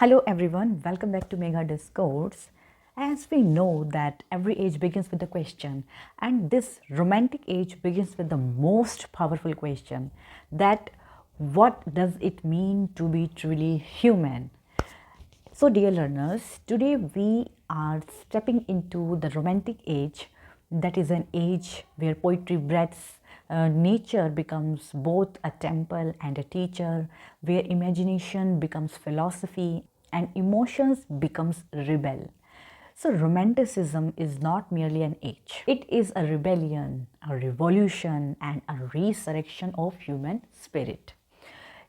Hello everyone, welcome back to Mega Discourse. As we know that every age begins with a question, and this romantic age begins with the most powerful question, that what does it mean to be truly human? So dear learners, today we are stepping into the romantic age, that is an age where poetry breathes, nature becomes both a temple and a teacher, where imagination becomes philosophy and emotions becomes rebel. So romanticism is not merely an age. It is a rebellion, a revolution and a resurrection of human spirit.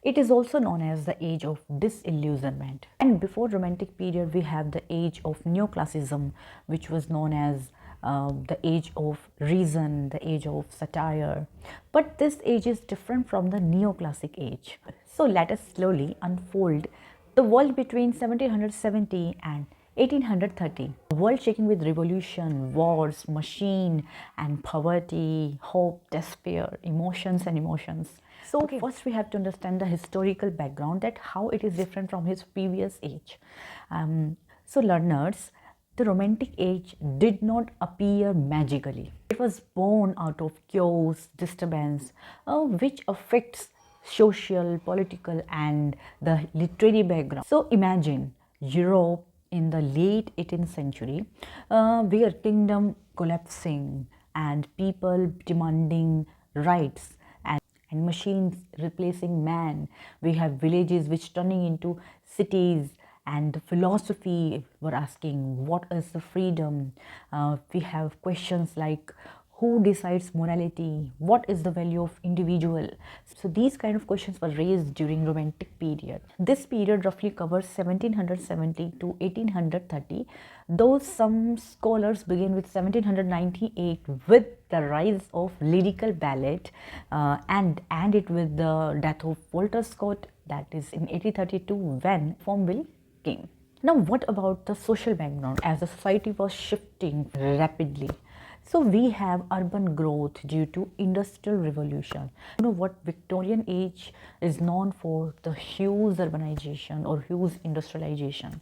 It is also known as the age of disillusionment. And before romantic period, we have the age of neoclassicism, which was known as the age of reason, the age of satire. But this age is different from the neoclassic age. So let us slowly unfold the world between 1770 and 1830. A world shaking with revolution, wars, machine and poverty, hope, despair, emotions and emotions. So first we have to understand the historical background, that how it is different from his previous age. So learners, the romantic age did not appear magically. It was born out of chaos, disturbance, which affects social, political and the literary background. So imagine Europe in the late 18th century, where kingdom collapsing and people demanding rights and machines replacing man. We have villages which turning into cities, and the philosophy were asking what is the freedom. We have questions like who decides morality, what is the value of individual. So these kind of questions were raised during romantic period. This period roughly covers 1770 to 1830, though some scholars begin with 1798 with the rise of lyrical ballad, and end it with the death of Walter Scott, that is in 1832 when Farmville came. Now what about the social background as the society was shifting rapidly? So we have urban growth due to industrial revolution. You know what, Victorian age is known for the huge urbanization or huge industrialization.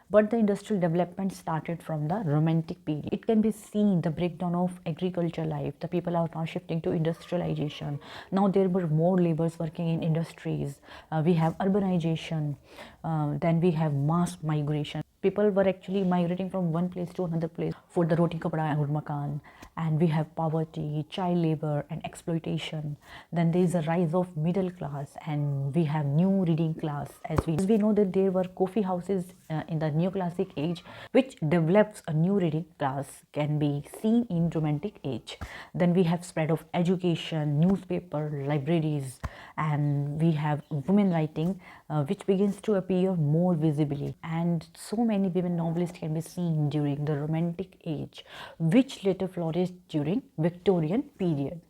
But the industrial development started from the romantic period. It can be seen the breakdown of agriculture life. The people are now shifting to industrialization. Now there were more laborers working in industries. We have urbanization. Then we have mass migration. People were actually migrating from one place to another place for the roti kapda and makan. And we have poverty, child labor and exploitation. Then there is a rise of middle class, and we have new reading class. As we know that there were coffee houses in the neoclassic age, which develops a new reading class, can be seen in romantic age. Then we have spread of education, newspaper, libraries, and we have women writing, which begins to appear more visibly. And so many women novelists can be seen during the romantic age, which later flourished during Victorian period.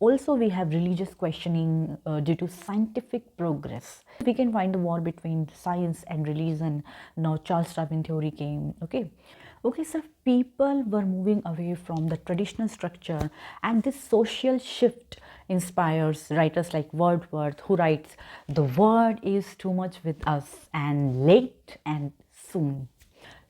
Also, we have religious questioning due to scientific progress. We can find the war between science and religion. Now, Charles Darwin theory came. Okay, so people were moving away from the traditional structure, and this social shift inspires writers like Wordsworth, who writes, "The word is too much with us, and late and soon."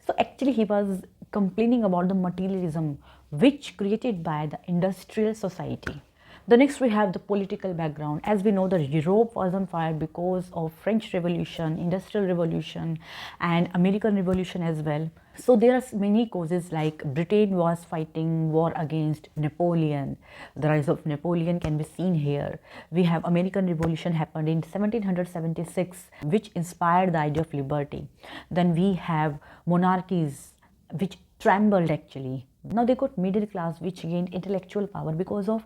So actually, he was complaining about the materialism which created by the industrial society. The next we have the political background. As we know that Europe was on fire because of French Revolution, Industrial Revolution and American Revolution as well. So there are many causes, like Britain was fighting war against Napoleon. The rise of Napoleon can be seen here. We have American Revolution happened in 1776, which inspired the idea of liberty. Then we have monarchies which trembled actually. Now they got middle class which gained intellectual power because of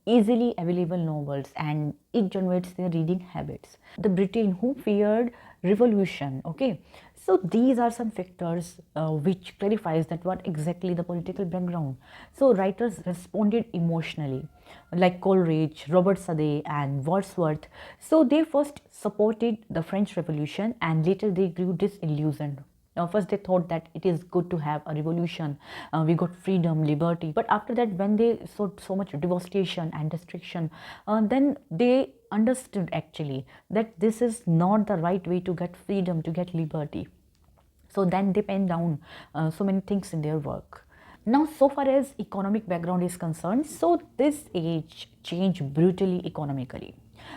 easily available novels, and it generates their reading habits. The Britain who feared revolution. Okay, so these are some factors which clarifies that what exactly the political background. So writers responded emotionally, like Coleridge, Robert Sade and Wordsworth. So they first supported the French Revolution and later they grew disillusioned. Now, first they thought that it is good to have a revolution, we got freedom, liberty. But after that, when they saw so much devastation and destruction, then they understood actually that this is not the right way to get freedom, to get liberty. So then they pen down so many things in their work. Now, so far as economic background is concerned, so this age changed brutally economically.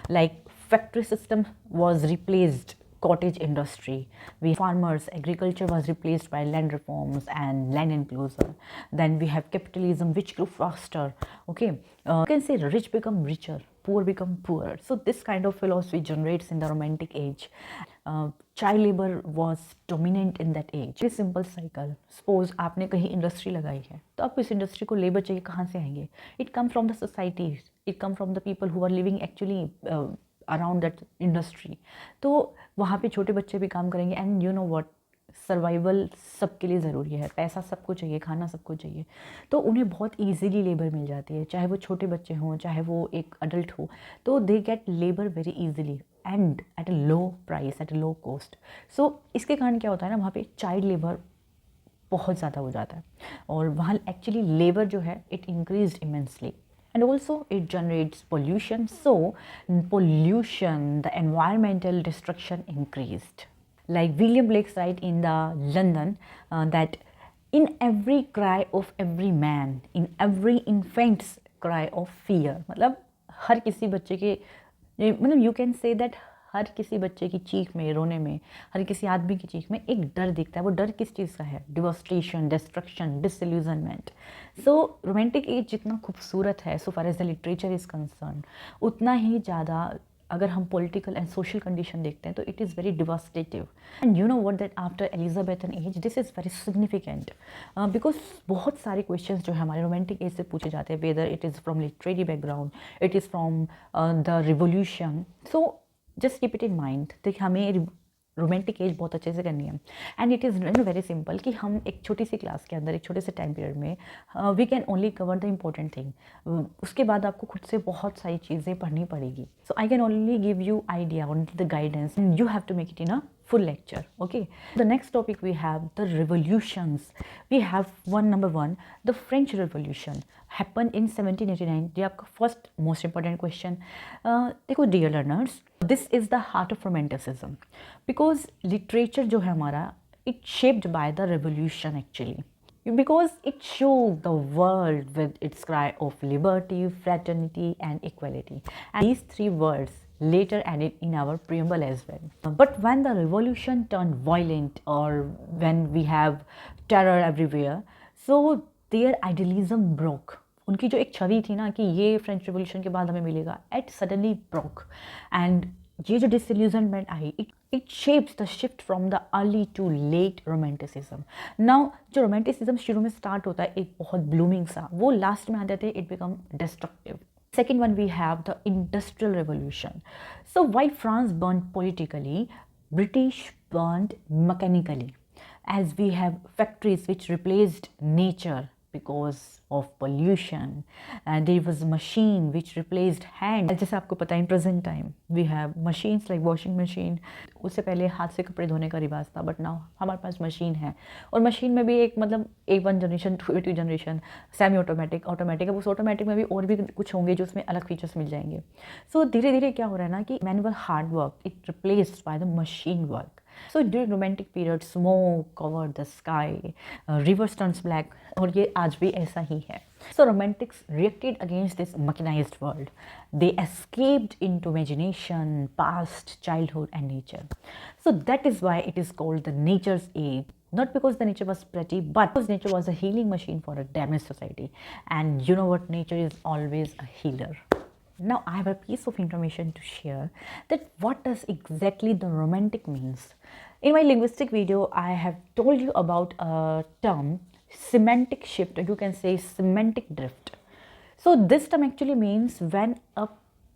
Like factory system was replaced cottage industry. We farmers, agriculture was replaced by land reforms and land enclosure. Then we have capitalism, which grew faster. Okay, you can say rich become richer, poor become poorer. So this kind of philosophy generates in the romantic age. Child labor was dominant in that age. ये simple cycle, suppose आपने कहीं industry लगाई है तो आपको इस industry को labour चाहिए, कहाँ से आएंगे? It come from the society, it come from the people who are living actually around that industry. तो वहाँ पे छोटे बच्चे भी काम करेंगे. And you know what, survival सबके लिए ज़रूरी है, पैसा सबको चाहिए, खाना सबको चाहिए. तो उन्हें बहुत ईजीली लेबर मिल जाती है, चाहे वो छोटे बच्चे हों, चाहे वो एक अडल्ट हो. तो they get labour very easily and at a low price, at a low cost. So इसके कारण क्या होता है ना, वहाँ पे चाइल्ड लेबर बहुत ज़्यादा हो जाता है और वहाँ एक्चुअली लेबर जो है it increase immensely. And also it generates pollution. So pollution, the environmental destruction increased. Like William Blake write in the London that in every cry of every man, in every infant's cry of fear. मतलब हर किसी बच्चे के, मतलब you can say that हर किसी बच्चे की चीख में, रोने में, हर किसी आदमी की चीख में एक डर दिखता है. वो डर किस चीज़ का है? Devastation, destruction, disillusionment. So romantic age जितना खूबसूरत है so far as the literature is concern, उतना ही ज़्यादा अगर हम पॉलिटिकल एंड सोशल कंडीशन देखते हैं तो it is very devastative. And you know what, that after Elizabethan age this is very significant because बहुत सारे क्वेश्चंस जो है हमारे रोमांटिक एज से पूछे जाते हैं, whether it is from literary background, it is from the revolution. So just keep it in mind. देखिए हमें रोमांटिक एज बहुत अच्छे से करनी है. And it is very simple कि हम एक छोटी सी क्लास के अंदर, एक छोटे से टाइम पीरियड में we can only cover the important thing. उसके बाद आपको खुद से बहुत सारी चीज़ें पढ़नी पड़ेगी. So I can only give you idea, only the guidance, and you have to make it in a full lecture. Okay, the next topic we have the revolutions. We have number one, the French Revolution happened in 1789. ये आपका first most important question. देखो dear learners, this is the heart of romanticism because literature जो है हमारा, it shaped by the revolution actually, because it showed the world with its cry of liberty, fraternity and equality, and these three words later added in our preamble as well. But when the revolution turned violent, or when we have terror everywhere, so their idealism broke. उनकी जो एक छवि थी ना कि ये French revolution के बाद हमें मिलेगा, it suddenly broke. And ये जो disillusionment I, it shapes the shift from the early to late romanticism. Now जो romanticism शुरू में start होता है एक बहुत blooming सा, वो last में आ जाते हैं, it become destructive. Second one, we have the Industrial Revolution. So while France burned politically, British burned mechanically, as we have factories which replaced nature because of pollution, and there was a machine which replaced hand. जैसे आपको पता है in present time we have machines like washing machine. उससे पहले हाथ से कपड़े धोने का रिवाज था, बट नाउ हमारे पास मशीन है. और मशीन में भी एक मतलब A1 generation, two generation, semi automatic, automatic. अब उस ऑटोमेटिक में भी और भी कुछ होंगे जो उसमें अलग फीचर्स मिल जाएंगे. सो धीरे धीरे क्या हो रहा है ना कि manual hard work it replaced by the machine work. So during romantic period, smoke covered the sky, rivers turns black, और ये आज भी ऐसा ही है. So romantics reacted against this mechanized world. They escaped into imagination, past, childhood and nature. So that is why it is called the nature's age. Not because the nature was pretty, but because nature was a healing machine for a damaged society. And you know what, nature is always a healer. Now I have a piece of information to share, that what does exactly the romantic means. In my linguistic video, I have told you about a term, semantic shift, or you can say semantic drift. So this term actually means when a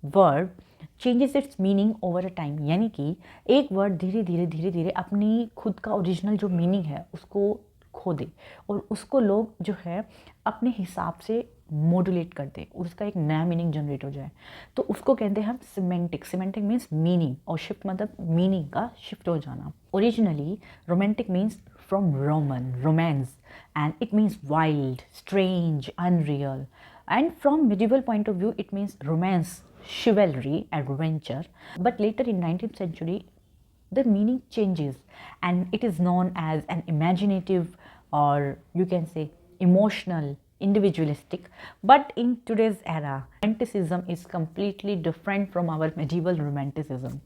word changes its meaning over a time. यानी कि एक word धीरे धीरे अपनी खुद का original जो meaning है उसको खो दे और उसको लोग जो है अपने हिसाब से मॉड्यूलेट कर दे, उसका एक नया मीनिंग जनरेट हो जाए, तो उसको कहते हैं हम सिमेंटिक. सिमेंटिक मीन्स मीनिंग, और शिफ्ट मतलब मीनिंग का शिफ्ट हो जाना. Originally romantic means from Roman, romance, and it means wild, strange, unreal. And from medieval point of view, it means romance chivalry, adventure. But later in 19th century, the meaning changes and it is known as an imaginative, or you can say emotional, individualistic. But in today's era, romanticism is completely different from our medieval romanticism.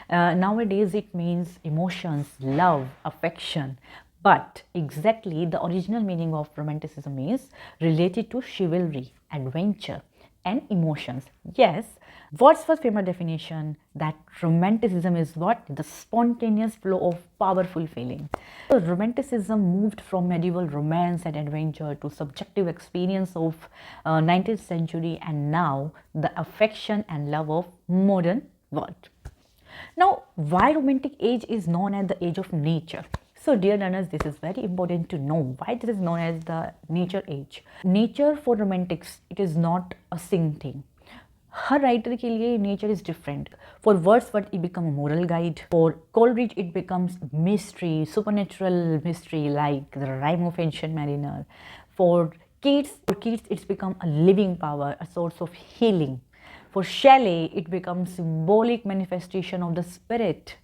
Nowadays it means emotions, love, affection. But exactly the original meaning of romanticism is related to chivalry, adventure, and emotions. Yes, Wordsworth's famous definition that romanticism is what? The spontaneous flow of powerful feeling. So romanticism moved from medieval romance and adventure to subjective experience of 19th century, and now the affection and love of modern world. Now, why romantic age is known as the age of nature? So, dear learners, this is very important to know why this is known as the nature age. Nature for romantics, it is not a sing thing. Her writer के लिए nature is different. For Wordsworth it become a moral guide. For Coleridge it becomes mystery, supernatural mystery like the rhyme of ancient mariner. For Keats it's become a living power, a source of healing. For Shelley, it becomes symbolic manifestation of the spirit.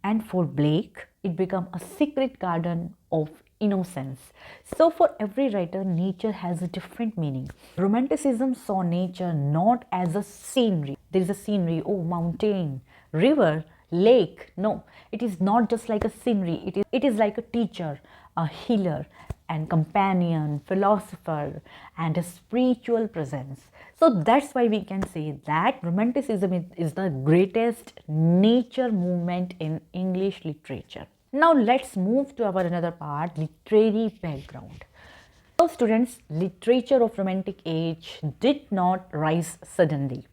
And for Blake, it becomes a secret garden of innocence. So for every writer, nature has a different meaning. Romanticism saw nature not as a scenery. There is a scenery, oh, mountain, river, lake. No, it is not just like a scenery. It is like a teacher, a healer, and companion, philosopher, and a spiritual presence. So that's why we can say that romanticism is the greatest nature movement in English literature. Now let's move to our another part, literary background. So students, literature of romantic age did not rise suddenly.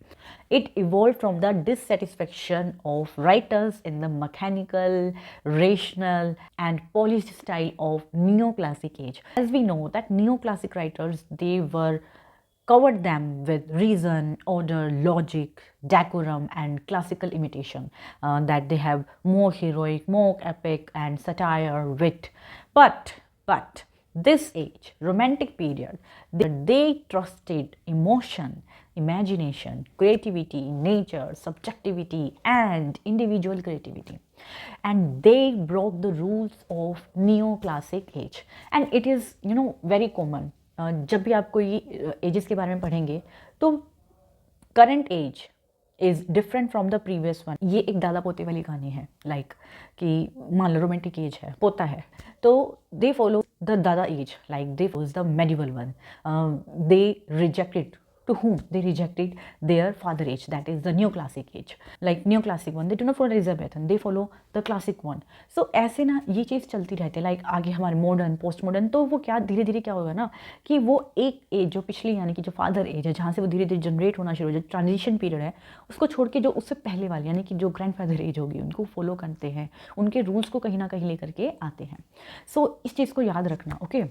It evolved from the dissatisfaction of writers in the mechanical, rational, and polished style of neoclassic age. As we know that neoclassic writers, they were covered them with reason, order, logic, decorum, and classical imitation. That they have more heroic, more epic, and satire, wit. But this age, romantic period, they trusted emotion, imagination, creativity, nature, subjectivity, and individual creativity. And they broke the rules of neoclassic age. And it is, very common. जब भी आप कोई edges के बारे में पढ़ेंगे तो current age is different from the previous one. ये एक दादा पोते वाली कहानी है. लाइक कि मान लो रोमांटिक एज है, पोता है, तो दे फॉलो द दादा age, like they follows the medieval one. They rejected, to whom they rejected their father age, that is the neoclassic age. Like neoclassic one, they do not follow Elizabethan, they follow the classic one. So ऐसे ना ये चीज़ चलती रहती है. Like आगे हमारे modern, post modern, तो वो क्या धीरे धीरे क्या होगा ना कि वो एक एज जो पिछली यानी कि जो फादर एज है, जहाँ से वो धीरे धीरे जनरेट होना शुरू हो जाए, ट्रांजिशन पीरियड है, उसको छोड़ के जो उससे पहले वाली यानी कि जो ग्रैंड फादर एज होगी उनको फॉलो करते हैं, उनके रूल्स को कहीं ना कहीं लेकर के आते हैं. सो इस चीज़ को याद रखना. Okay,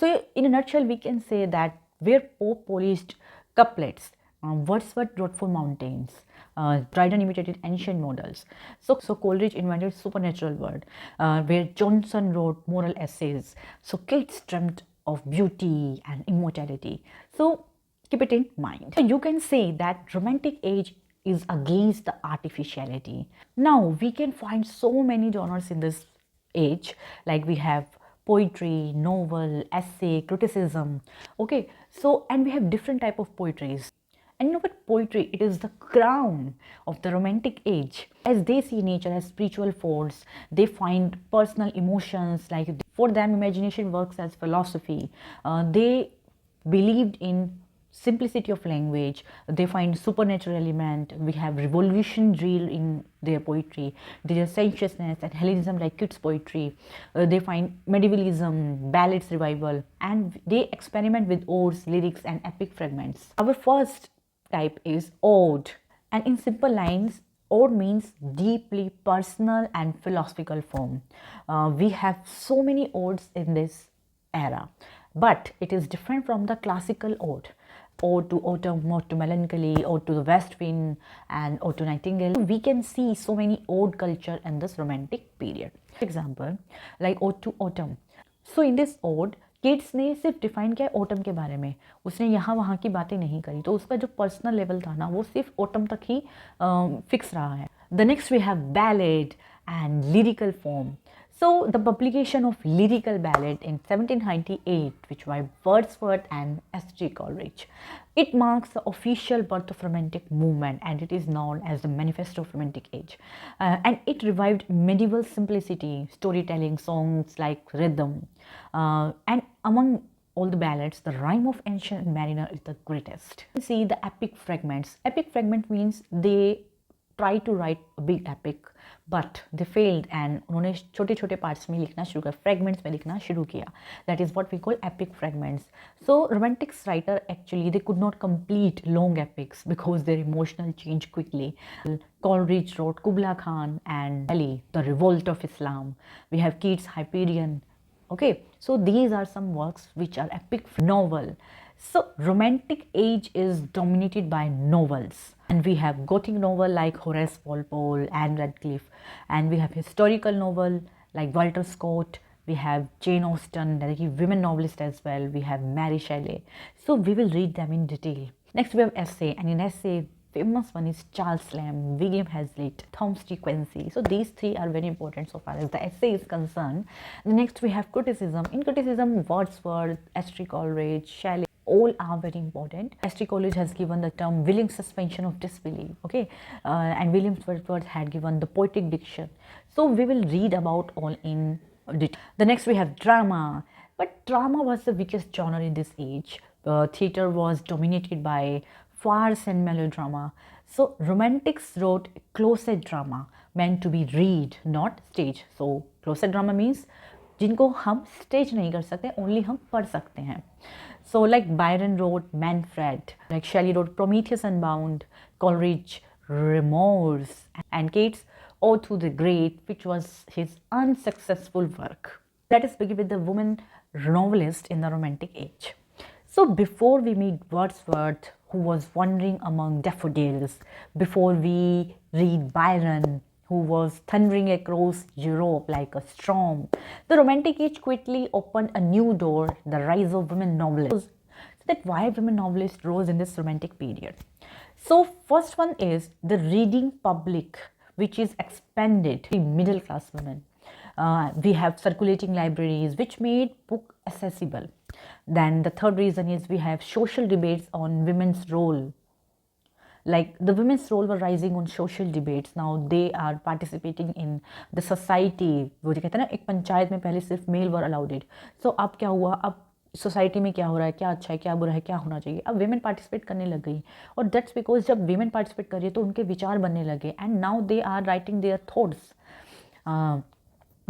so in a nutshell we can say that where Pope polished couplets, Wordsworth wrote for mountains, Dryden imitated ancient models. So Coleridge invented supernatural world, where Johnson wrote moral essays. So Keats dreamt of beauty and immortality. So keep it in mind. So you can say that romantic age is against the artificiality. Now we can find so many genres in this age, like we have poetry, novel, essay, criticism. Okay, so and we have different type of poetries. And you know what? Poetry, it is the crown of the romantic age. As they see nature as spiritual force, they find personal emotions, like for them imagination works as philosophy. They believed in simplicity of language. They find supernatural element. We have revolution drill in their poetry. There is sensuousness and Hellenism like Keats' poetry. They find medievalism, ballads revival, and they experiment with odes, lyrics, and epic fragments. Our first type is ode, and in simple lines, ode means deeply personal and philosophical form. We have so many odes in this era, but it is different from the classical ode. Ode to autumn, ode to melancholy, ode to the west wind, and ode to nightingale. We can see so many ode culture in this romantic period. For example, like ode to autumn. So in this ode, kids ने सिर्फ define किया autumn के बारे में, उसने यहाँ वहाँ की बातें नहीं करी, तो उसका जो पर्सनल लेवल था ना वो सिर्फ ऑटम तक ही फिक्स रहा है. The next we have ballad and lyrical form. So the publication of lyrical ballad in 1798, which by Wordsworth and S.G. Coleridge, it marks the official birth of Romantic movement, and it is known as the Manifesto of Romantic Age. And it revived medieval simplicity, storytelling, songs like rhythm, and among all the ballads, the Rhyme of Ancient Mariner is the greatest. See the epic fragments. Epic fragment means they try to write a big epic, but they failed and उन्होंने छोटे छोटे parts में लिखना शुरू किया, fragments में लिखना शुरू किया. That is what we call epic fragments. So romantics writer actually they could not complete long epics because their emotional change quickly. Coleridge wrote Kubla Khan and Ali, the Revolt of Islam. We have Keats' Hyperion. Okay, so these are some works which are epic. Novel. So romantic age is dominated by novels, and we have gothic novel like Horace Walpole, Anne Radcliffe, and we have historical novel like Walter Scott. We have Jane Austen, that is women novelist as well. We have Mary Shelley. So we will read them in detail. Next we have essay, and in essay famous one is Charles Lamb, William Hazlitt, Thomas T. Quincy. So these three are very important so far as the essay is concerned. Next we have criticism. In criticism, Wordsworth, S.G. Coleridge, Shelley, all are very important. S.G. Coleridge has given the term willing suspension of disbelief, okay, and William Wordsworth had given the poetic diction. So we will read about all in detail. The next we have drama, but drama was the weakest genre in this age. Theatre was dominated by farce and melodrama. So romantics wrote closet drama, meant to be read, not stage. So closet drama means जिनको हम stage नहीं कर सकते, only हम पढ़ सकते हैं. So like Byron wrote Manfred, like Shelley wrote Prometheus Unbound, Coleridge Remorse, and Keats Ode to the Great, which was his unsuccessful work. Let us begin with the woman novelist in the Romantic age. So before we meet Wordsworth, who was wandering among daffodils, before we read Byron, who was thundering across Europe like a storm, the Romantic age quickly opened a new door, the rise of women novelists. So that why women novelists rose in this Romantic period. So first one is the reading public, which is expanded to middle class women. We have circulating libraries which made book accessible. Then the third reason is we have social debates on women's role. Like the women's role were rising on social debates. Now they are participating in the society. वो जो कहते हैं ना, एक पंचायत में पहले सिर्फ mail वर allowed. सो अब क्या हुआ, अब सोसाइटी में क्या हो रहा है, क्या अच्छा है, क्या बुरा है, क्या होना चाहिए, अब वेमेन पार्टिसिपेट करने लग गई. और दैट्स बिकॉज जब वेमेन पार्टिसिपेट कर रही है तो उनके विचार बनने लगे, and now they are writing their thoughts.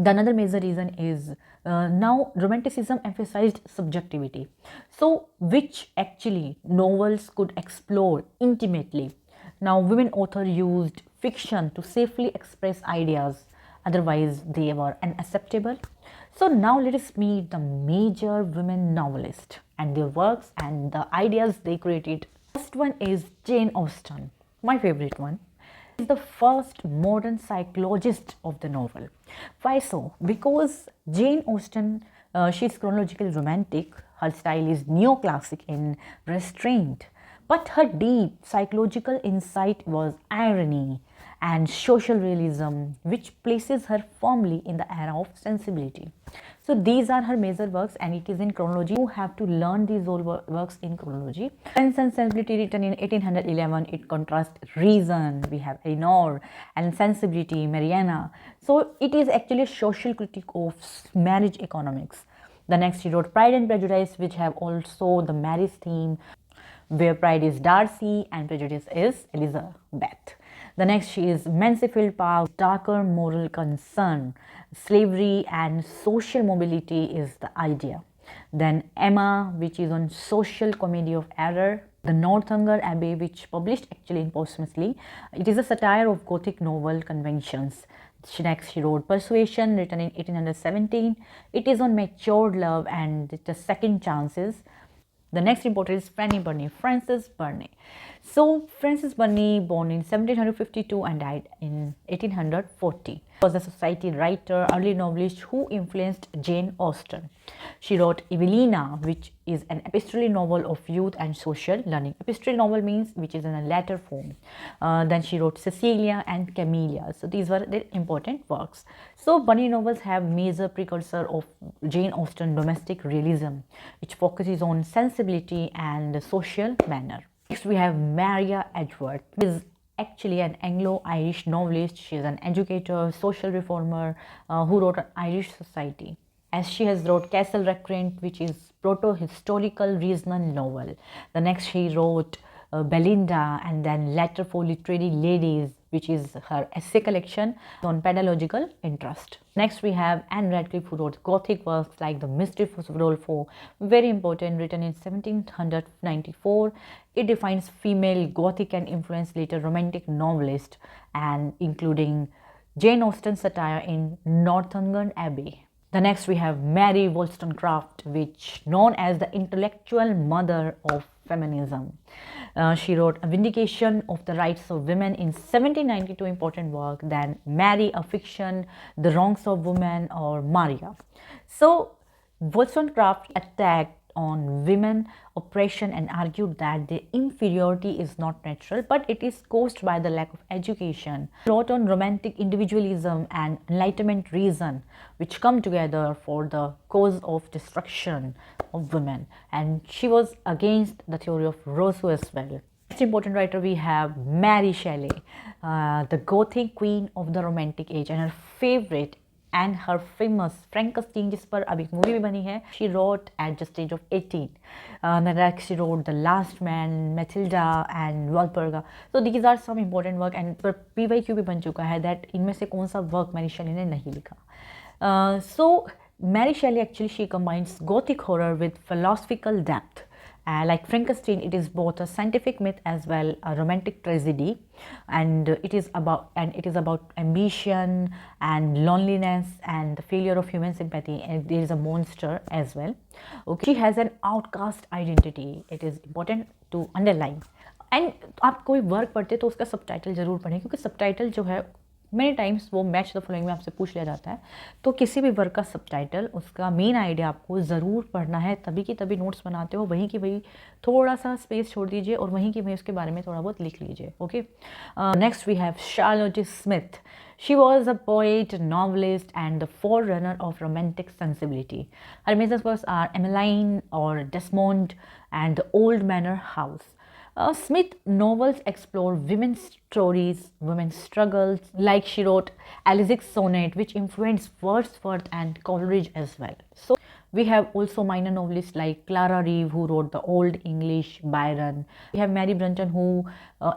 The another major reason is now romanticism emphasized subjectivity, so which actually novels could explore intimately. Now women authors used fiction to safely express ideas, otherwise they were unacceptable. So now let us meet the major women novelists and their works and the ideas they created. First one is Jane Austen, my favorite one. Is the first modern psychologist of the novel. Why so? Because Jane Austen, she's chronological romantic, her style is neoclassic in restraint, but her deep psychological insight was irony and social realism, which places her firmly in the era of sensibility. So these are her major works, and it is in chronology. You have to learn these all works in chronology. Sense and Sensibility, written in 1811, it contrasts reason. We have Eleanor, and sensibility, Mariana. So it is actually a social critique of marriage economics. The next, she wrote Pride and Prejudice, which have also the marriage theme, where pride is Darcy and prejudice is Elizabeth. The next, she is Mansfield Park, darker moral concern, slavery and social mobility is the idea. Then Emma, which is on social comedy of error. The Northanger Abbey, which published actually in posthumously, it is a satire of Gothic novel conventions. Next, she wrote Persuasion, written in 1817. It is on matured love and the second chances. The next important is Frances Burney. So Frances Burney, born in 1752 and died in 1840, was a society writer, early novelist who influenced Jane Austen. She wrote Evelina, which is an epistolary novel of youth and social learning. Epistolary novel means which is in a letter form. Then she wrote Cecilia and Camellia. So these were their important works. So Burney novels have major precursor of Jane Austen domestic realism, which focuses on sensibility and social manner. Next, we have Maria Edgeworth, who is actually an Anglo-Irish novelist. She is an educator, social reformer who wrote an Irish society. As she has wrote Castle Recreant, which is proto-historical regional novel. The next she wrote Belinda, and then Letter for Literary Ladies, which is her essay collection on pedagogical interest. Next we have Anne Radcliffe, who wrote Gothic works like The Mystery of Rodolpho, very important, written in 1794. It defines female Gothic and influenced later romantic novelist, and including Jane Austen's satire in Northanger Abbey. The next we have Mary Wollstonecraft, which known as the intellectual mother of feminism. She wrote A Vindication of the Rights of Women in 1792, important work. Then Mary, a fiction, The Wrongs of Women, or Maria. So Wollstonecraft attacked on women oppression and argued that their inferiority is not natural but it is caused by the lack of education. She wrote on romantic individualism and enlightenment reason, which come together for the cause of destruction of women, and she was against the theory of Rousseau as well. Next important writer we have Mary Shelley, the Gothic queen of the romantic age, and her favorite and her famous Frankenstein, जिस पर अभी movie भी बनी है. She wrote at the age of 18. Then she wrote The Last Man, Matilda, and Walpurga. So these are some important work, and पर PYQ भी बन चुका है that इनमें से कौन सा वर्क मैरी शेली ने नहीं लिखा. So Mary Shelley actually she combines Gothic horror with philosophical depth. Like Frankenstein, it is both a scientific myth as well a romantic tragedy, and it is about ambition and loneliness and the failure of human sympathy, and there is a monster as well. Okay, she has an outcast identity. It is important to underline. And आप कोई work पढ़ते तो उसका subtitle ज़रूर पढ़ें, क्योंकि subtitle जो है मेनी टाइम्स वो मैच द फॉलोइंग में आपसे पूछ लिया जाता है. तो किसी भी वर्क का सबटाइटल उसका मेन आइडिया आपको ज़रूर पढ़ना है, तभी की तभी नोट्स बनाते हो वहीं की वही थोड़ा सा स्पेस छोड़ दीजिए और वहीं की वहीं उसके बारे में थोड़ा बहुत लिख लीजिए. Okay, next we have Charlotte Smith. She was a poet, novelist, and the forerunner of romantic sensibility. Her major works are Emmeline or Desmond and The Old Manor House. Smith novels explore women's stories, women's struggles, like she wrote Elizabeth Sonnet, which influenced Wordsworth and Coleridge as well. So we have also minor novelists like Clara Reeve, who wrote the Old English, Byron. We have Mary Brunton, who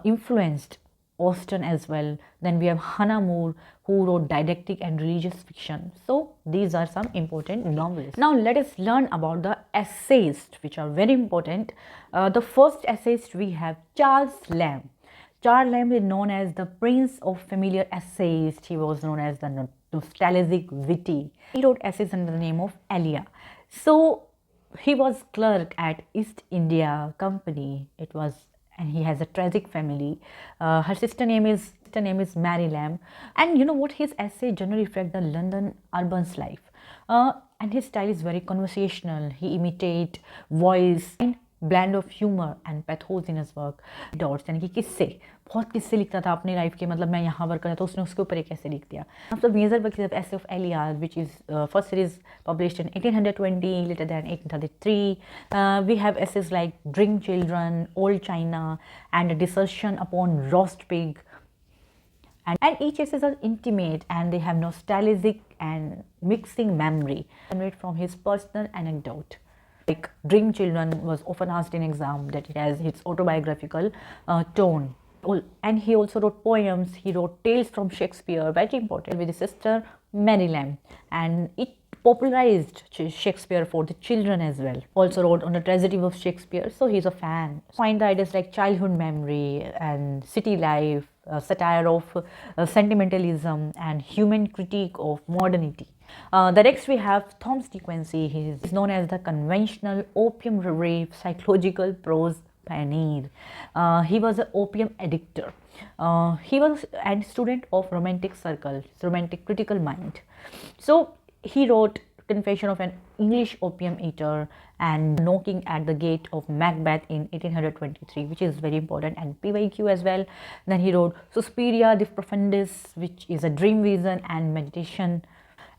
influenced Austen as well. Then we have Hannah More, who wrote didactic and religious fiction. So these are some important novelists. Now let us learn about the essayists, which are very important. The first essayist we have Charles Lamb. Charles Lamb is known as the prince of familiar essayists. He was known as the nostalgic witty. He wrote essays under the name of Elia. So he was clerk at East India Company. And he has a tragic family. Her sister name is Mary Lamb. And you know what? His essay generally reflect the London urban's life. And his style is very conversational. He imitate voice and blend of humor and pathos in his work. Dots यानी कि किस्से, बहुत किस्से लिखता था अपनी life के, मतलब मैं यहाँ वर्क करता था उसने उसके ऊपर एक ऐसे लिख दिया. After major work is essay of Elias, which is first series published in 1820, later than 1833. We have essays like Drink Children, Old China, and a discussion upon roast pig. And each essays are intimate and they have nostalgic and mixing memory generated from his personal anecdote. Like Drink Children was often asked in exam that it has its autobiographical tone. And he also wrote poems. He wrote tales from Shakespeare, very important, with his sister Mary Lamb, and it popularized Shakespeare for the children as well. Also wrote on the tragedy of Shakespeare, so he's a fan. Find the ideas like childhood memory and city life, satire of sentimentalism, and human critique of modernity. The next we have Thomas De Quincey. He is known as the conventional opium rave psychological prose pioneer. He was an opium addictor. He was a student of romantic circle, romantic critical mind. So he wrote Confession of an English Opium Eater and Knocking at the Gate of Macbeth in 1823, which is very important, and PYQ as well. Then he wrote Suspiria de Profundis, which is a dream vision and meditation,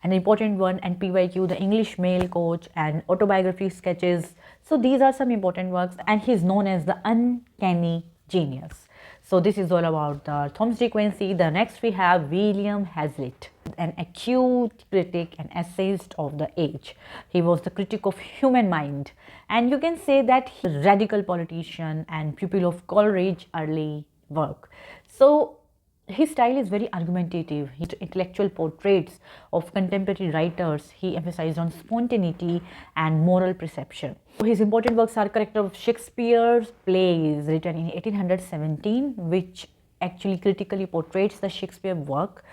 an important one, and PYQ, the English Male Coach, and autobiography sketches. So these are some important works, and he's known as the uncanny genius. So this is all about the Thomas De Quincey. The next we have William Hazlitt, an acute critic and essayist of the age. He was the critic of human mind, and you can say that he was a radical politician and pupil of Coleridge early work. So his style is very argumentative. His intellectual portraits of contemporary writers, he emphasized on spontaneity and moral perception. His important works are Character of Shakespeare's plays written in 1817, which actually critically portrays the Shakespeare work,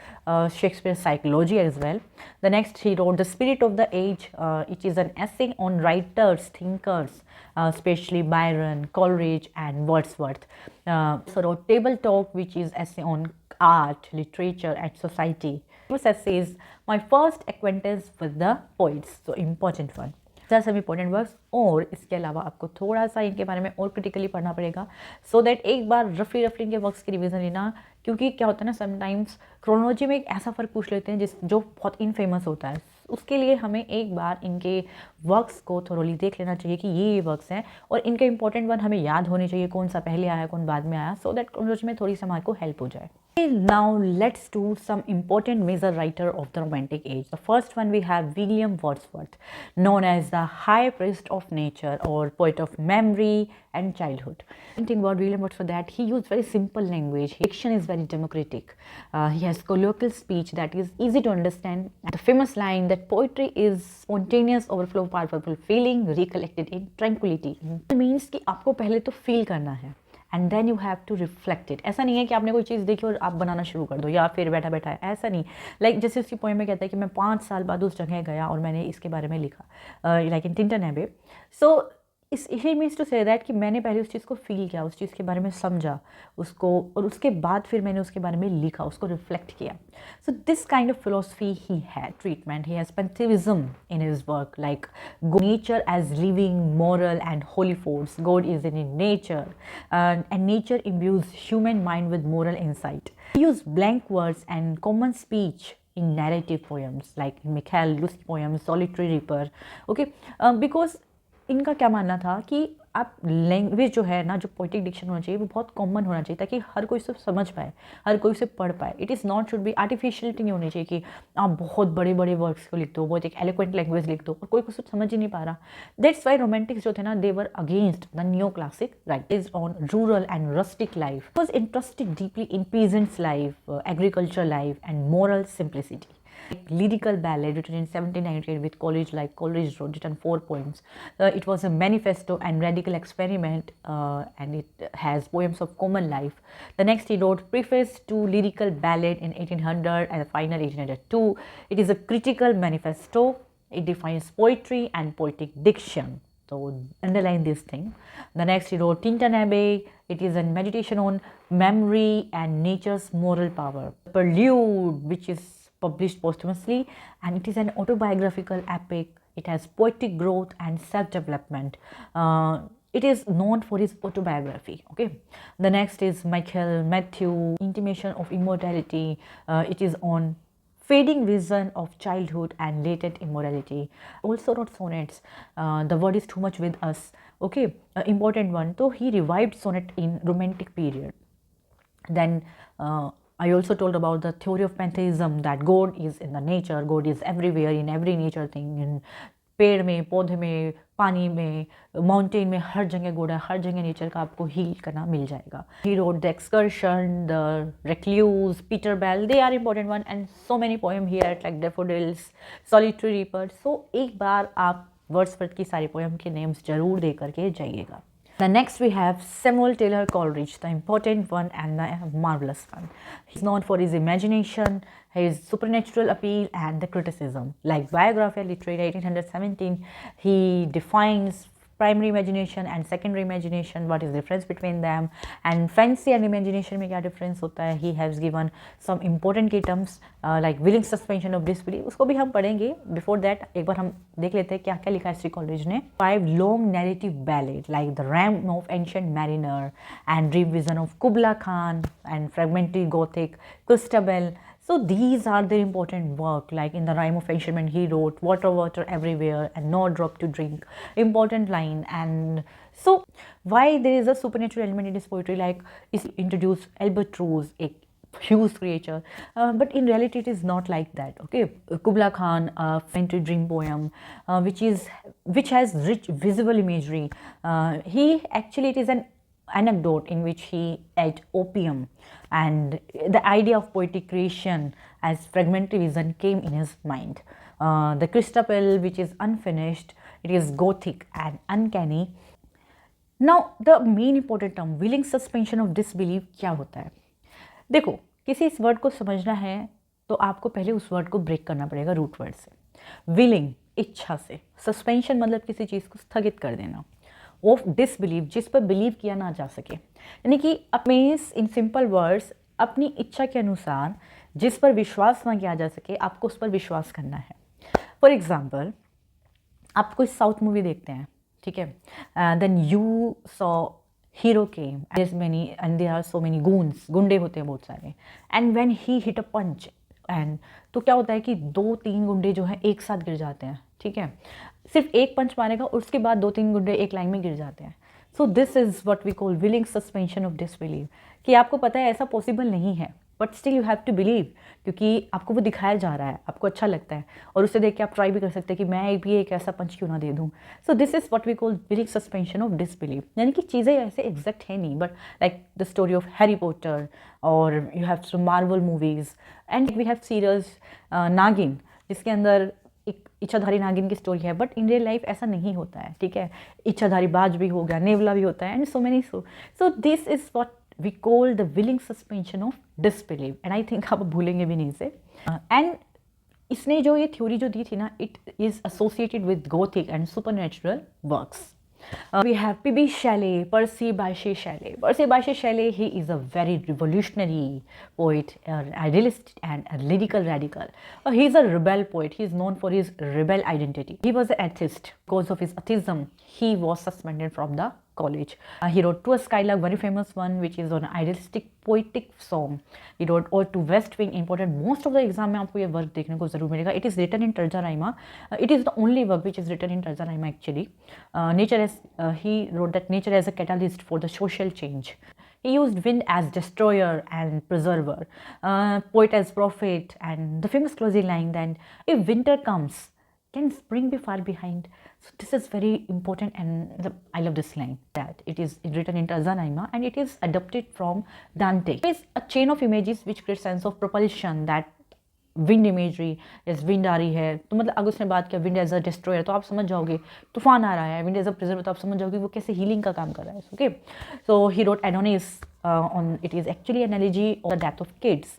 Shakespeare's psychology as well. The next he wrote The Spirit of the Age. It is an essay on writers, thinkers, especially Byron, Coleridge and Wordsworth. So wrote Table Talk, which is essay on art, literature and society. This essay is My First Acquaintance with the Poets. So important one. सब important works, और इसके अलावा आपको थोड़ा सा इनके बारे में और क्रिटिकली पढ़ना पड़ेगा, सो दैट एक बार रफली इनके वर्क्स की रिवीजन लेना, क्योंकि क्या होता है ना, समटाइम्स क्रोनोलॉजी में एक ऐसा फ़र्क पूछ लेते हैं जो बहुत इनफेमस होता है. उसके लिए हमें एक बार इनके वर्क्स को थोरोली देख लेना चाहिए कि ये वर्क्स हैं, और इनके इंपॉर्टेंट वन हमें याद होने चाहिए, कौन सा पहले आया कौन बाद में आया, सो दैट क्रोनोलॉजी में थोड़ी सी हमारे को हेल्प हो जाए. Now let's do some important major writer of the Romantic age. The first one we have William Wordsworth, known as the high priest of nature or poet of memory and childhood. One thing about William Wordsworth that he used very simple language. His diction is very democratic. He has colloquial speech that is easy to understand. The famous line that poetry is spontaneous overflow of powerful feeling recollected in tranquility. It means कि आपको पहले तो feel करना है, and then you have to reflect it. ऐसा नहीं है कि आपने कोई चीज़ देखी और आप बनाना शुरू कर दो या फिर बैठा बैठा है, ऐसा नहीं. लाइक जैसे उसकी पोएम में कहता है कि मैं 5 साल बाद उस जगह गया और मैंने इसके बारे में लिखा, लाइक इन टिंटन एबे. सो ही मीन्स टू से दैट कि मैंने पहले उस चीज़ को फील किया, उस चीज़ के बारे में समझा उसको, और उसके बाद फिर मैंने उसके बारे में लिखा, उसको रिफ्लेक्ट किया. So this kind of philosophy he had treatment. He has pantheism in his work, like nature as living moral and holy force. God is in nature, and nature imbues human mind with moral insight. He used blank words and common speech in narrative poems like Michael Lucy poem Solitary Reaper. Okay, because इनका क्या मानना था कि आप language जो है ना, जो पोइटिक डिक्शन होना चाहिए वो बहुत कॉमन होना चाहिए ताकि हर कोई उसे समझ पाए, हर कोई उसे पढ़ पाए. It is not should be artificiality नहीं होनी चाहिए कि आप बहुत बड़े बड़े वर्क्स को लिख दो, बहुत एक एलोक्वेंट लैंग्वेज लिख दो और कोई कुछ समझ ही नहीं पा रहा. दैट्स वाई रोमांटिक्स जो थे ना, they were against the new classic writers on rural and rustic life. Was interested deeply in peasants life, agriculture life and moral simplicity. Lyrical ballad written in 1798 with Coleridge wrote written 4 poems. It was a manifesto and radical experiment, and it has poems of common life. The next he wrote Preface to Lyrical Ballad in 1800 and the final 1802. It is a critical manifesto. It defines poetry and poetic diction. So underline this thing. The next he wrote Tintern Abbey. It is a meditation on memory and nature's moral power. Prelude, which is published posthumously, and it is an autobiographical epic. It has poetic growth and self-development. It is known for his autobiography. Okay, the next is Michael Matthew, Intimation of Immortality. It is on fading vision of childhood and latent immorality. Also wrote sonnets. The word is too much with us. Okay, important one. So he revived sonnet in romantic period. Then I also told about the theory of pantheism, that God is in the nature, God is everywhere in every nature thing, in पेड़ में, पौधे में, पानी में, mountain में, हर जगह God है, हर जगह नेचर का आपको हील करना मिल जाएगा. He wrote The Excursion, The Recluse, Peter Bell. They are important one, and so many poem here like Daffodils, Solitary Reaper. So एक बार आप वर्ड्सवर्थ की सारी पोएम के नेम्स जरूर दे करके जाइएगा. The next we have Samuel Taylor Coleridge, the important one and the marvelous one. He's known for his imagination, his supernatural appeal and the criticism. Like Biography of Literature 1817, he defines primary imagination and secondary imagination, what is difference between them, and fancy and imagination में क्या difference होता है. He has given some important key terms like willing suspension of disbelief, उसको भी हम पढ़ेंगे. Before that एक बार हम देख लेते हैं क्या क्या लिखा है हिस्ट्री कॉलेज ने. 5 long narrative ballad like the RAM of ancient mariner and dream vision of कुबला Khan and fragmentary Gothic Christabel. So these are the important work, like in the Rime of Ancient Men he wrote water water everywhere and no drop to drink, important line. And so why there is a supernatural element in this poetry, like is introduced albatross, a huge creature, but in reality it is not like that. Okay, Kubla Khan, a fantasy dream poem, which has rich visual imagery. He actually, it is an anecdote in which he ate opium, and the idea of poetic creation as fragmentary vision came in his mind. The Christabel, which is unfinished, it is gothic and uncanny. Now the main important term willing suspension of disbelief क्या होता है. देखो, किसी इस word को समझना है तो आपको पहले उस वर्ड को ब्रेक करना पड़ेगा रूट वर्ड से. विलिंग इच्छा से, सस्पेंशन मतलब किसी चीज़ को स्थगित कर देना, ऑफ डिसबिलीव जिस पर बिलीव किया ना जा सके, यानी कि अपने इन सिंपल वर्ड्स अपनी इच्छा के अनुसार जिस पर विश्वास ना किया जा सके आपको उस पर विश्वास करना है. फॉर एग्जाम्पल, आप कोई साउथ मूवी देखते हैं, ठीक है, then you saw hero came and there are so many goons, गुंडे होते हैं बहुत सारे, and when he hit a punch and तो क्या होता है कि 2-3 गुंडे जो हैं एक साथ गिर जाते हैं. ठीक है, सिर्फ एक पंच मारेगा और उसके बाद 2-3 गुंडे एक लाइन में गिर जाते हैं. So this is what we call willing suspension of disbelief, कि आपको पता है ऐसा पॉसिबल नहीं है but still you have to believe, क्योंकि आपको वो दिखाया जा रहा है, आपको अच्छा लगता है और उसे देख के आप ट्राई भी कर सकते हैं कि मैं भी एक ऐसा पंच क्यों ना दे दूँ. So this is what we call willing suspension of disbelieve, यानी कि चीज़ें ऐसे एग्जैक्ट है नहीं, but like the story of Harry Potter और you have some Marvel movies and we have serials Naagin, जिसके अंदर एक इच्छाधारी नागिन की स्टोरी है, बट इन रियल लाइफ ऐसा नहीं होता है. ठीक है, इच्छाधारी बाज भी हो गया, नेवला भी होता है, and so many. So this is what we call the willing suspension of disbelief, and I think आप भूलेंगे भी नहीं इसे. एंड इसने जो ये थ्योरी जो दी थी ना, it is associated with Gothic and supernatural works. We have P.B. Shelley, Percy Bysshe Shelley. Percy Bysshe Shelley, he is a very revolutionary poet, an idealist and a lyrical radical. He is a rebel poet. He is known for his rebel identity. He was an atheist. Because of his atheism, he was suspended from the college. He wrote To a Skylark, very famous one, which is an idealistic poetic song. He wrote Ode to West Wing, important. Most of the exam में आपको ये work देखने को जरूर मिलेगा. It is written in Tarja Raima. It is the only work which is written in Tarja Raima actually. He wrote that nature as a catalyst for the social change. He used wind as destroyer and preserver, poet as prophet, and the famous closing line that if winter comes, can spring be far behind? So this is very important, and I love this line that it is written in Tarja Raima and it is adapted from Dante. It is a chain of images which create sense of propulsion, that wind imagery, जैसे wind आ रही है तो मतलब अगर उसने बात किया wind as a destroyer तो आप समझ जाओगे तूफान आ रहा है. विंड एज अ प्रिजर्वर तो आप समझ जाओगे वो कैसे हीलिंग का काम कर रहा है. Okay, so he wrote Adonis on it is actually an elegy on the death of kids,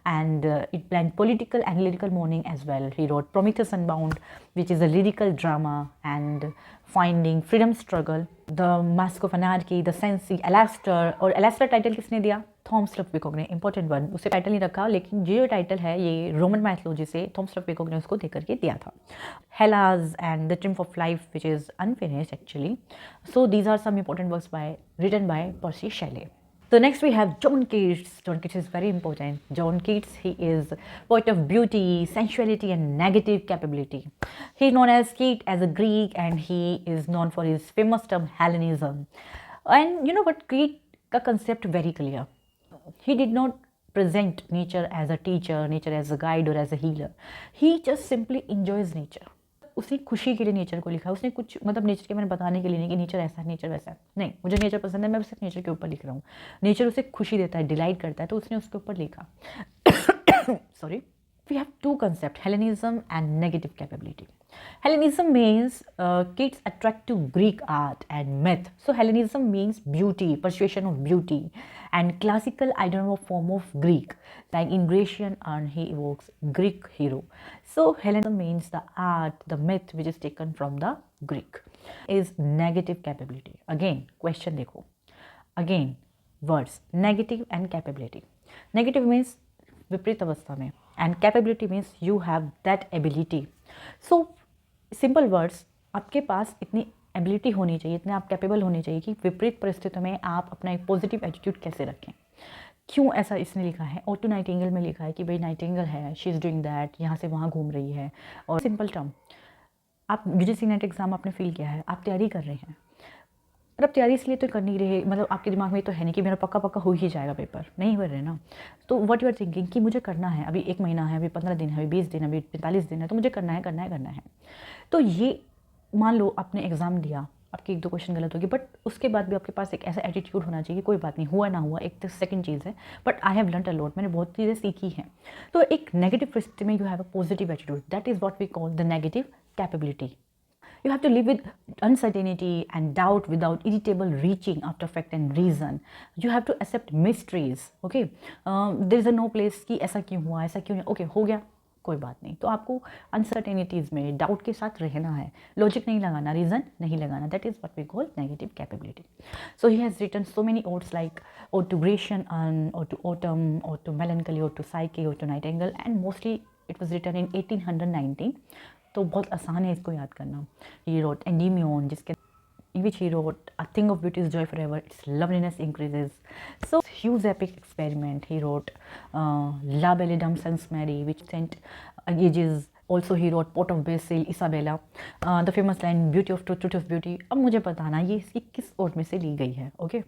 and it blend political and lyrical mourning as well. He wrote Prometheus Unbound, which is a lyrical drama and finding freedom struggle, The Mask of Anarchy, The Sensi, Alastor. और Alastor title किसने दिया? Thomas love peacock ने. Important one, उसे title नहीं रखा, लेकिन जो title है ये रोमन मैथोलॉजी से थॉमस लव पिकॉक ने उसको दे करके दिया था. Hellas and The Triumph of Life, which is unfinished actually. So these are some important works written by Percy Shelley. So next we have John Keats. John Keats is very important. John Keats, he is poet of beauty, sensuality and negative capability. He is known as Keats as a Greek, and he is known for his famous term Hellenism. And you know what, Keats ka concept very clear. He did not present nature as a teacher, nature as a guide or as a healer. He just simply enjoys nature. उसने खुशी के लिए nature को लिखा. उसने कुछ मतलब nature के मैंने बताने के लिए नहीं कि नेचर ऐसा है नेचर वैसा है, नहीं. मुझे नेचर पसंद है, मैं सिर्फ नेचर के ऊपर लिख रहा हूँ. नेचर उसे खुशी देता है, डिलाइट करता है, तो उसने उसके ऊपर लिखा. Sorry. We have two concepts, Hellenism and negative capability. Hellenism means Keats attract to Greek art and myth. So Hellenism means beauty, persuasion of beauty, and classical ideal form of Greek. Like in Grecian art, he evokes Greek hero. So Hellenism means the art, the myth which is taken from the Greek. is negative capability. Again, question देखो. Again, words negative and capability. Negative means विपरीत अवस्था में, and capability means you have that ability. So simple words, आपके पास इतनी ability होनी चाहिए, इतने आप कैपेबल होने चाहिए कि विपरीत परिस्थितियों में आप अपना एक पॉजिटिव एटीट्यूड कैसे रखें. क्यों ऐसा इसने लिखा है? ऑटो नाइटिंगेल में लिखा है कि भाई नाइटिंगेल है, शी इज़ डूइंग दैट, यहाँ से वहाँ घूम रही है. और सिंपल टर्म, आप यूजीसी नेट एग्ज़ाम आपने फील किया है, आप तैयारी कर रहे हैं, और अब तैयारी इसलिए तो कर नहीं रहे, मतलब आपके दिमाग में तो है नहीं कि मेरा पक्का पक्का हो ही जाएगा पेपर, नहीं हो रहे ना. तो व्हाट यू आर थिंकिंग कि मुझे करना है, अभी 1 महीना है, अभी 15 दिन है, अभी 20 दिन, अभी 45 दिन है, तो मुझे करना है करना है करना है. तो ये मान लो आपने एग्ज़ाम दिया, आपके 1-2 क्वेश्चन गलत होगी, बट उसके बाद भी आपके पास एक ऐसा एटीट्यूड होना चाहिए, कोई बात नहीं, हुआ ना हुआ, एक तो सेकंड चीज़ है, but I have learned a lot, मैंने बहुत चीज़ें सीखी हैं. तो एक नेगेटिव परिस्थिति में you have a positive attitude, that is what we call the negative capability. You have to live with uncertainty and doubt without irritable reaching after fact and reason. You have to accept mysteries. Okay, there is a no place कि ऐसा क्यों हुआ, ऐसा क्यों नहीं. Okay, हो गया, कोई बात नहीं. तो आपको अनसर्टेनिटीज़ में डाउट के साथ रहना है, लॉजिक नहीं लगाना, रीज़न नहीं लगाना. That is what we call negative capability. So he has written so many odes like Ode to Grecian Urn, Ode to Autumn, Ode to Melancholy, Ode to Psyche, Ode to Nightingale, and mostly it was written in 1819. तो बहुत आसान है इसको याद करना. He wrote Endymion, जिसके in which he wrote A thing of beauty is joy forever, its loveliness increases. So huge epic experiment. He wrote La Belle Dame sans Mary, which sent ages. Also he wrote Pot of Basil, Isabella, the famous line Beauty of Truth, Truth of Beauty. अब मुझे बताना ये इसकी किस ओट में से ली गई है. ओके,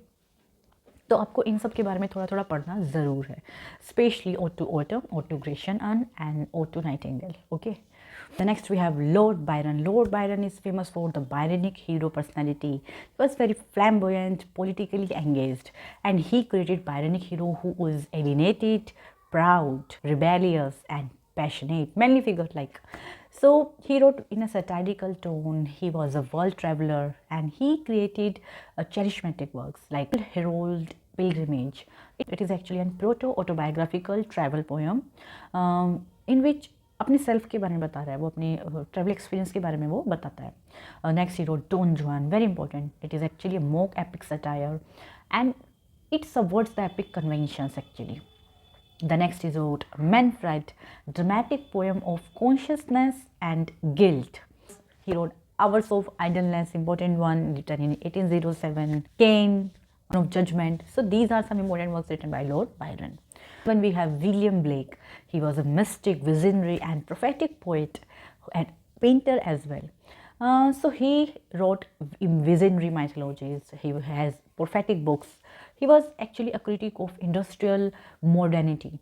तो आपको इन सब के बारे में थोड़ा थोड़ा पढ़ना ज़रूर है, specially Ode to Autumn, Ode to Grecian Urn, and Ode to Nightingale. Okay. The next we have Lord Byron. Lord Byron is famous for the Byronic hero personality. He was very flamboyant, politically engaged, and he created Byronic hero who was alienated, proud, rebellious, and passionate. Manly figure like. So he wrote in a satirical tone. He was a world traveler, and he created charismatic works like Herald Pilgrimage. It is actually a proto-autobiographical travel poem in which अपने self के बारे में बता रहा है, वो अपने travel experience के बारे में वो बताता है. Next he wrote Don Juan, very important. It is actually a mock epic satire and it subverts the epic conventions actually. The next is wrote Manfred, dramatic poem of consciousness and guilt. He wrote Hours of Idleness, important one, written in 1807. Cain, of Judgment. So these are some important works written by Lord Byron. When we have William Blake, he was a mystic, visionary, and prophetic poet and painter as well. So he wrote visionary mythologies. He has prophetic books. He was actually a critic of industrial modernity,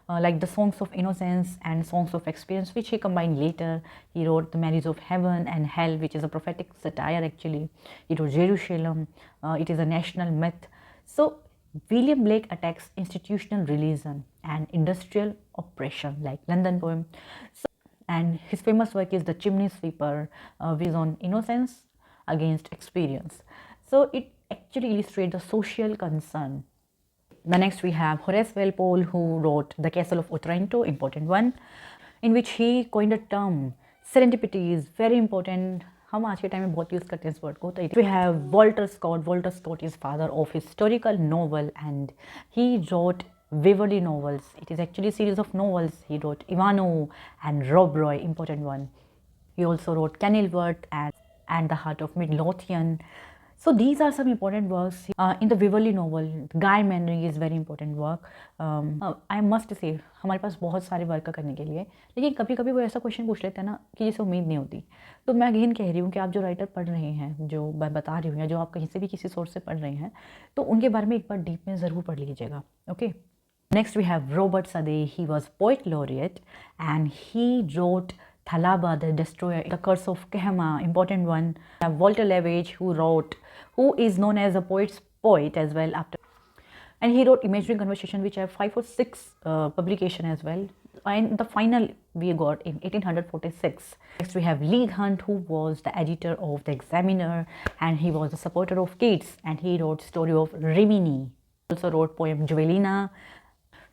like the Songs of Innocence and Songs of Experience, which he combined later. He wrote The Marriage of Heaven and Hell, which is a prophetic satire actually. He wrote Jerusalem. It is a national myth. So William Blake attacks institutional religion and industrial oppression, like London poem. So, and his famous work is The Chimney Sweeper, which is on innocence against experience. So it actually illustrates the social concern. The next we have Horace Walpole, who wrote The Castle of Otranto, important one, in which he coined a term serendipity is very important. हम आज के time में बहुत use करते हैं इस word को. तो we have Walter Scott. Walter Scott is father of historical novel and he wrote Waverley novels. It is actually a series of novels. He wrote Ivano and Rob Roy, important one. He also wrote Kenilworth and The Heart of Midlothian. So these are some important works. In the Waverley novel, Guy Mannering is very important work. I must say, हमारे पास बहुत सारे work करने के लिए, लेकिन कभी कभी वो ऐसा क्वेश्चन पूछ लेते हैं ना कि जिसे उम्मीद नहीं होती. तो मैं अगेन कह रही हूँ कि आप जो राइटर पढ़ रहे हैं, जो मैं बता रही हूँ, या जो आप कहीं से भी किसी सोर्स से पढ़ रहे हैं, तो उनके बारे में एक बार डीप में ज़रूर पढ़ लीजिएगा. Okay. Next we have Robert Sadeh. He was poet laureate and he wrote Thalaba the Destroyer, The Curse of Kehama, important one. We have Walter Levage, who is known as a poet's poet as well after, and he wrote Imaginary Conversation, which have 5 or 6 publication as well, and the final we got in 1846. Next we have Leigh Hunt, who was the editor of the Examiner, and he was a supporter of Keats, and he wrote Story of Rimini. Also wrote poem Jovelina.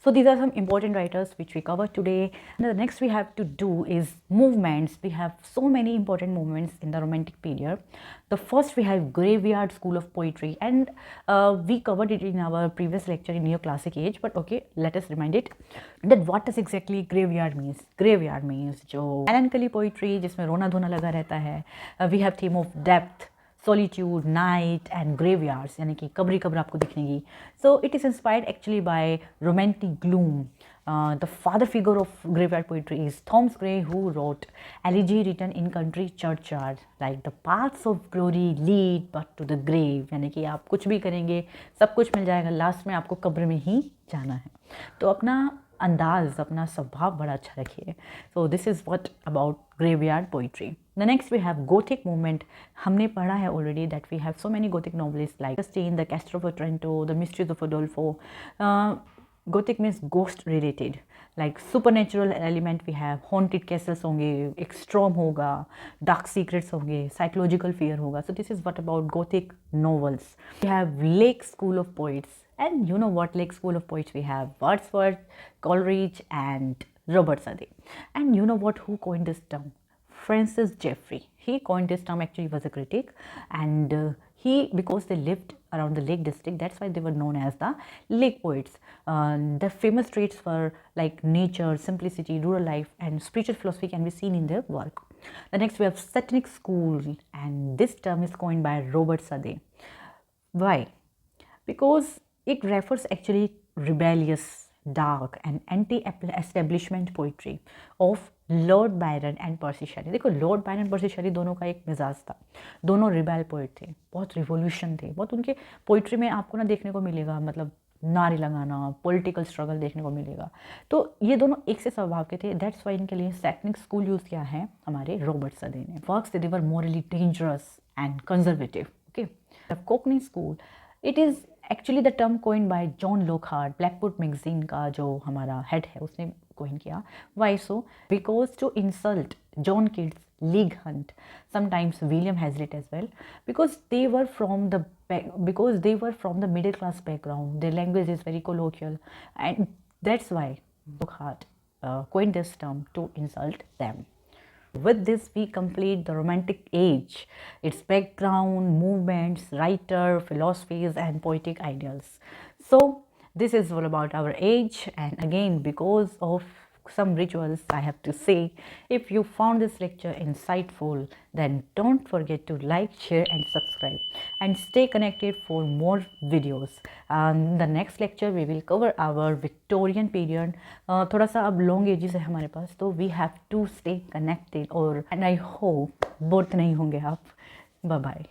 So these are some important writers which we cover today. And the next we have to do is movements. We have so many important movements in the Romantic period. The first we have Graveyard School of Poetry, and we covered it in our previous lecture in Neoclassic Age, but okay, let us remind it that what does exactly graveyard means. Graveyard means जो melancholy poetry जिसमें रोना धोना लगा रहता है. We have theme of depth, solitude, night and graveyards, यानी कि कब्र कब्र आपको दिखेंगी. So it is inspired actually by romantic gloom. The father figure of graveyard poetry is Thomas Gray, who wrote Elegy written in country churchyard, like the paths of glory lead but to the grave. यानी कि आप कुछ भी करेंगे सब कुछ मिल जाएगा, last में आपको कब्र में ही जाना है. तो अपना अंदाज, अपना स्वभाव बड़ा अच्छा रखिए. So this is what about graveyard poetry. The next we have Gothic movement. हमने पढ़ा है already that we have so many Gothic novelist like Sterne, the castle of Otranto, the mysteries of Udolpho. Gothic means ghost related, like supernatural element we have, haunted castles होंगे, एक storm होगा, dark secrets होंगे, psychological fear होगा. So this is what about Gothic novels. We have Lake School of Poets, and you know what Lake School of Poets we have? Wordsworth, Coleridge and Robert Southey. And you know what, who coined this term? Francis Jeffrey. He coined this term, actually was a critic, and because they lived around the Lake District, that's why they were known as the Lake Poets. The famous traits were like nature, simplicity, rural life and spiritual philosophy can be seen in their work. The next we have Satanic School, and this term is coined by Robert Southey. Why? Because it refers actually rebellious, dark and anti-establishment poetry of Lord Byron and Percy Shelley. देखो Lord Byron पर्सी शेली दोनों का एक मिजाज था, दोनों rebel poet थे, बहुत revolution थे, बहुत उनके पोइट्री में आपको ना देखने को मिलेगा, मतलब नारे लगाना, पॉलिटिकल स्ट्रगल देखने को मिलेगा. तो ये दोनों एक से स्वभाव के थे. दैट्स वाई इनके लिए सैटनिक स्कूल यूज़ किया है हमारे रॉबर्ट सदे ने. Works they were morally dangerous and conservative. Okay, Cockney school, it is actually the term coin by John Lockhart, Blackwood magazine का जो हमारा हेड है उसने कोइन किया. Why so? Because to insult John Keats, Leigh Hunt, sometimes William Hazlitt as well, because they were from the middle class background. Their language is very colloquial, and that's why Lockhart coined this term to insult them. With this, we complete the Romantic Age, its background, movements, writer, philosophies, and poetic ideals. So this is all about our age, and again, because of some rituals, I have to say, if you found this lecture insightful, then don't forget to like, share and subscribe, and stay connected for more videos. The next lecture we will cover our Victorian period. थोड़ा सा अब long edges है हमारे पास, तो we have to stay connected, और and I hope bore नहीं होंगे आप. Bye bye.